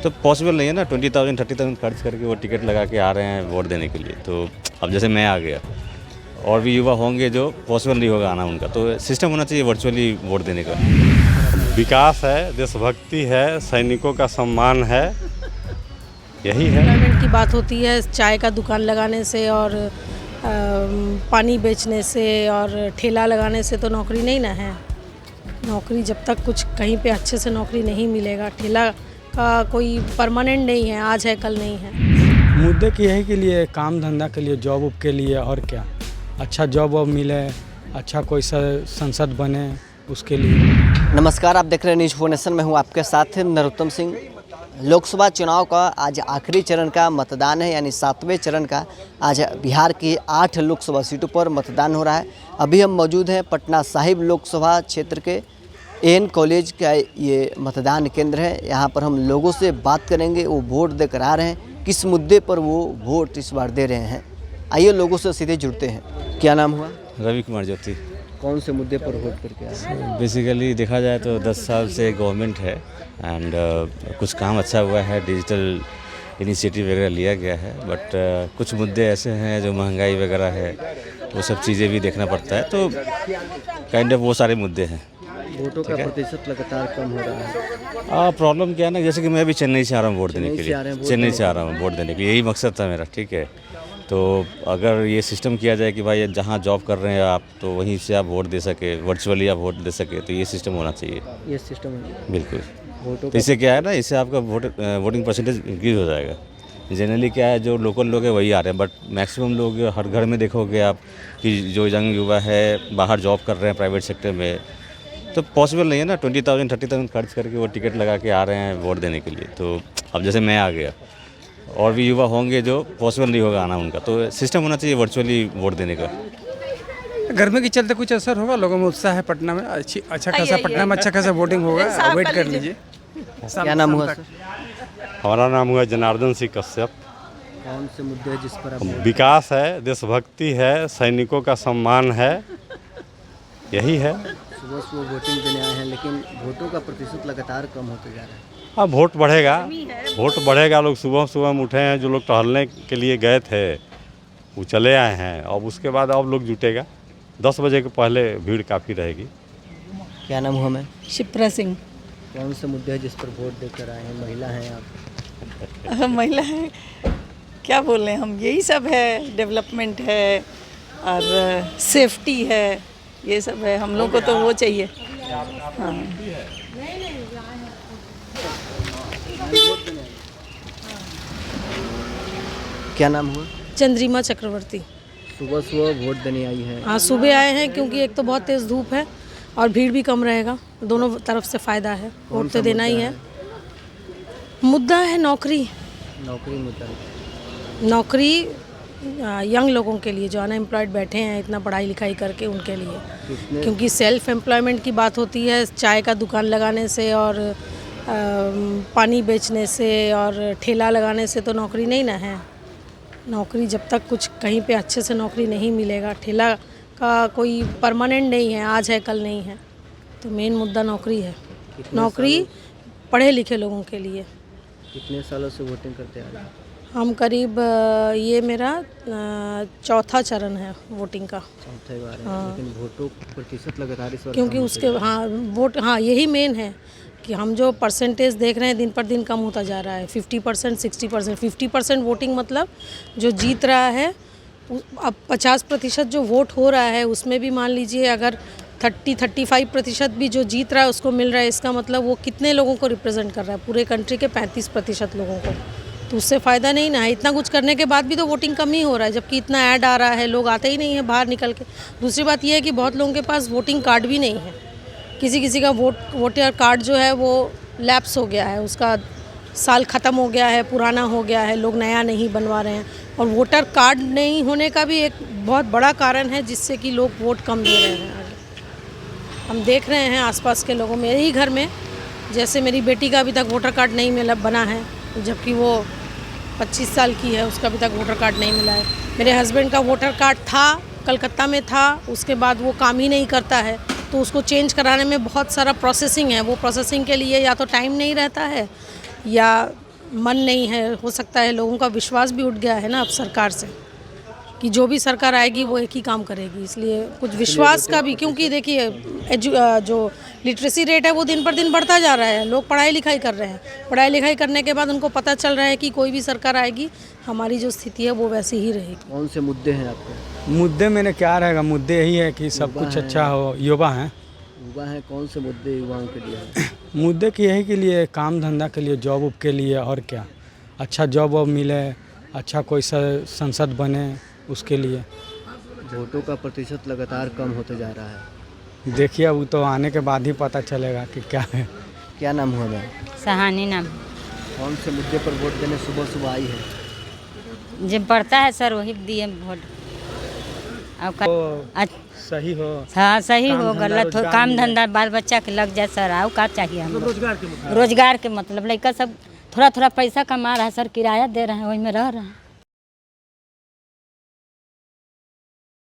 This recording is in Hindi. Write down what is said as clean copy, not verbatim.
तो पॉसिबल नहीं है ना, 20,000 30,000 खर्च करके वो टिकट लगा के आ रहे हैं वोट देने के लिए। तो अब जैसे मैं आ गया, और भी युवा होंगे जो पॉसिबल नहीं होगा आना उनका, तो सिस्टम होना चाहिए वर्चुअली वोट देने का। विकास है, देशभक्ति है, सैनिकों का सम्मान है, यही है। एम्प्लॉयमेंट की बात होती है, चाय का दुकान लगाने से और पानी बेचने से और ठेला लगाने से तो नौकरी नहीं ना है। नौकरी जब तक कुछ कहीं पे अच्छे से नौकरी नहीं मिलेगा, ठेला का कोई परमानेंट नहीं है, आज है कल नहीं है। मुद्दे की यही के लिए, काम धंधा के लिए, जॉब उब के लिए, और क्या। अच्छा जॉब वॉब मिले, अच्छा कोई संसद बने, उसके लिए। नमस्कार, आप देख रहे हैं न्यूज़ 4 नेशन में हूँ आपके साथ नरोत्तम सिंह। लोकसभा चुनाव का आज आखिरी चरण का मतदान है, यानी 7वें चरण का। आज बिहार की 8 लोकसभा सीटों पर मतदान हो रहा है। अभी हम मौजूद हैं पटना साहिब लोकसभा क्षेत्र के एन कॉलेज का ये मतदान केंद्र है। यहाँ पर हम लोगों से बात करेंगे, वो वोट देकर आ रहे हैं, किस मुद्दे पर वो वोट इस बार दे रहे हैं। आइए लोगों से सीधे जुड़ते हैं। क्या नाम हुआ? रवि कुमार ज्योति। कौन से मुद्दे पर वोट करके आए? बेसिकली देखा जाए तो 10 साल से गवर्नमेंट है एंड कुछ काम अच्छा हुआ है, डिजिटल इनिशिएटिव वगैरह लिया गया है, बट कुछ मुद्दे ऐसे हैं जो महंगाई वगैरह है, वो सब चीज़ें भी देखना पड़ता है। तो काइंड ऑफ वो सारे मुद्दे हैं। वोटों का प्रतिशत लगातार कम हो रहा है। प्रॉब्लम क्या है ना, जैसे कि मैं अभी चेन्नई से आ रहा हूँ वोट देने के से आ रहे लिए, हैं चेन्नई से आ रहा हूँ वोट देने के लिए, यही मकसद था मेरा। ठीक है, तो अगर ये सिस्टम किया जाए कि भाई जहाँ जॉब कर रहे हैं आप, तो वहीं से आप वोट दे सके, वर्चुअली आप वोट दे सके, तो ये सिस्टम होना चाहिए। ये सिस्टम है बिल्कुल। वोटों तो इससे क्या है ना, इससे आपका वोटिंग परसेंटेज इंक्रीज हो जाएगा। जनरली क्या है, जो लोकल लोग हैं वही आ रहे हैं, बट मैक्सिमम लोग हर घर में देखोगे आप कि जो यंग युवा है बाहर जॉब कर रहे हैं प्राइवेट सेक्टर में, तो पॉसिबल नहीं है ना, 20,000 30,000 खर्च करके वो टिकट लगा के आ रहे हैं वोट देने के लिए। तो अब जैसे मैं आ गया, और भी युवा होंगे जो पॉसिबल नहीं होगा आना उनका, तो सिस्टम होना चाहिए वर्चुअली वोट देने का। गर्मी के चलते कुछ असर होगा, लोगों में उत्साह है पटना में, अच्छा खासा पटना में अच्छा खासा वोटिंग होगा, वेट कर लीजिए। क्या नाम हुआ सर? हमारा नाम हुआ जनार्दन सिंह कश्यप। कौन से मुद्दे हैं जिस पर आप विकास है, देशभक्ति है, सैनिकों का सम्मान है, यही है। सुबह सुबह वोटिंग देने आए हैं, लेकिन वोटों का प्रतिशत लगातार कम होते जा रहा है। हाँ, वोट बढ़ेगा, वोट बढ़ेगा। लोग सुबह सुबह में उठे हैं, जो लोग टहलने के लिए गए थे वो चले आए हैं। अब उसके बाद अब लोग जुटेगा, 10 बजे के पहले भीड़ काफ़ी रहेगी। क्या नाम हुआ? मैं शिप्रा सिंह। कौन से मुद्दे हैं जिस पर वोट देकर आए हैं? महिला हैं आप? महिला है, क्या बोल रहे हैं हम, यही सब है, डेवलपमेंट है और सेफ्टी है, ये सब है। हम लोग को तो वो चाहिए। हाँ, क्या नाम हुआ? चंद्रिमा चक्रवर्ती। सुबह सुबह वोट देने आई है। हाँ, सुबह आए हैं क्योंकि एक तो बहुत तेज़ धूप है और भीड़ भी कम रहेगा, दोनों तरफ से फ़ायदा है। वोट तो देना ही है। मुद्दा है नौकरी। नौकरी मुद्दा है। नौकरी यंग लोगों के लिए जो अनएम्प्लॉयड बैठे हैं इतना पढ़ाई लिखाई करके, उनके लिए। क्योंकि सेल्फ एम्प्लॉयमेंट की बात होती है, चाय का दुकान लगाने से और पानी बेचने से और ठेला लगाने से तो नौकरी नहीं ना है। नौकरी जब तक कुछ कहीं पे अच्छे से नौकरी नहीं मिलेगा, ठेला का कोई परमानेंट नहीं है, आज है कल नहीं है। तो मेन मुद्दा नौकरी है। नौकरी पढ़े लिखे लोगों के लिए। कितने सालों से वोटिंग करते आ रहे हैं? हम करीब ये मेरा 4था चरण है वोटिंग का। चौथे बार है। लेकिन वोटों प्रतिशत लगातार इस बार क्योंकि कम उसके होते जा हाँ वोट, हाँ यही मेन है कि हम जो परसेंटेज देख रहे हैं दिन पर दिन कम होता जा रहा है। 50%, 60%। 50% वोटिंग मतलब जो जीत रहा है, अब 50% जो वोट हो रहा है उसमें भी मान लीजिए अगर 35% भी जो जीत रहा है उसको मिल रहा है, इसका मतलब वो कितने लोगों को रिप्रेजेंट कर रहा है? पूरे कंट्री के 35% लोगों को। तो उससे फ़ायदा नहीं ना है। इतना कुछ करने के बाद भी तो वोटिंग कम ही हो रहा है, जबकि इतना ऐड आ रहा है, लोग आते ही नहीं है बाहर निकल के। दूसरी बात यह है कि बहुत लोगों के पास वोटिंग कार्ड भी नहीं है। किसी का वोटर कार्ड जो है वो लैप्स हो गया है, उसका साल ख़त्म हो गया है, पुराना हो गया है, लोग नया नहीं बनवा रहे हैं। और वोटर कार्ड नहीं होने का भी एक बहुत बड़ा कारण है जिससे कि लोग वोट कम दे रहे हैं। हम देख रहे हैं आसपास के लोगों में, यही घर में जैसे मेरी बेटी का अभी तक वोटर कार्ड नहीं बना है, जबकि वो 25 साल की है, उसका अभी तक वोटर कार्ड नहीं मिला है। मेरे हस्बैंड का वोटर कार्ड था, कलकत्ता में था, उसके बाद वो काम ही नहीं करता है, तो उसको चेंज कराने में बहुत सारा प्रोसेसिंग है। वो प्रोसेसिंग के लिए या तो टाइम नहीं रहता है या मन नहीं है, हो सकता है लोगों का विश्वास भी उठ गया है ना अब सरकार से, कि जो भी सरकार आएगी वो एक ही काम करेगी, इसलिए कुछ विश्वास का भी, क्योंकि देखिए जो लिटरेसी रेट है वो दिन पर दिन बढ़ता जा रहा है, लोग पढ़ाई लिखाई कर रहे हैं, पढ़ाई लिखाई करने के बाद उनको पता चल रहा है कि कोई भी सरकार आएगी हमारी जो स्थिति है वो वैसी ही रहेगी। कौन से मुद्दे हैं आपके? मुद्दे मेरे क्या रहेगा, मुद्दे यही है कि सब कुछ अच्छा हो। युवा हैं, युवा हैं, कौन से मुद्दे युवाओं के लिए हैं? मुद्दे की यही के लिए, काम धंधा के लिए, जॉब उब के लिए, और क्या, अच्छा जॉब वॉब मिले, अच्छा कोई संसद बने, उसके लिए। वोटों का प्रतिशत लगातार कम होते जा रहा है। देखिए वो तो आने के बाद ही पता चलेगा कि क्या है। क्या नाम हुआ मैम? सहानी नाम। कौन से मुद्दे पर वोट देने सुबह सुबह आई है? जब बढ़ता है सर वही दिए वोट। अब तो सही हो, हाँ सही काम हो, धंधा, गलत हो, रोजगार काम मिले। धंधा बाल बच्चा के लग जाए सर, आओ का चाहिए हम रोजगार के मतलब लड़का सब थोड़ा थोड़ा पैसा कमा रहा है सर, किराया दे रहे हैं, वही में रह रहे हैं।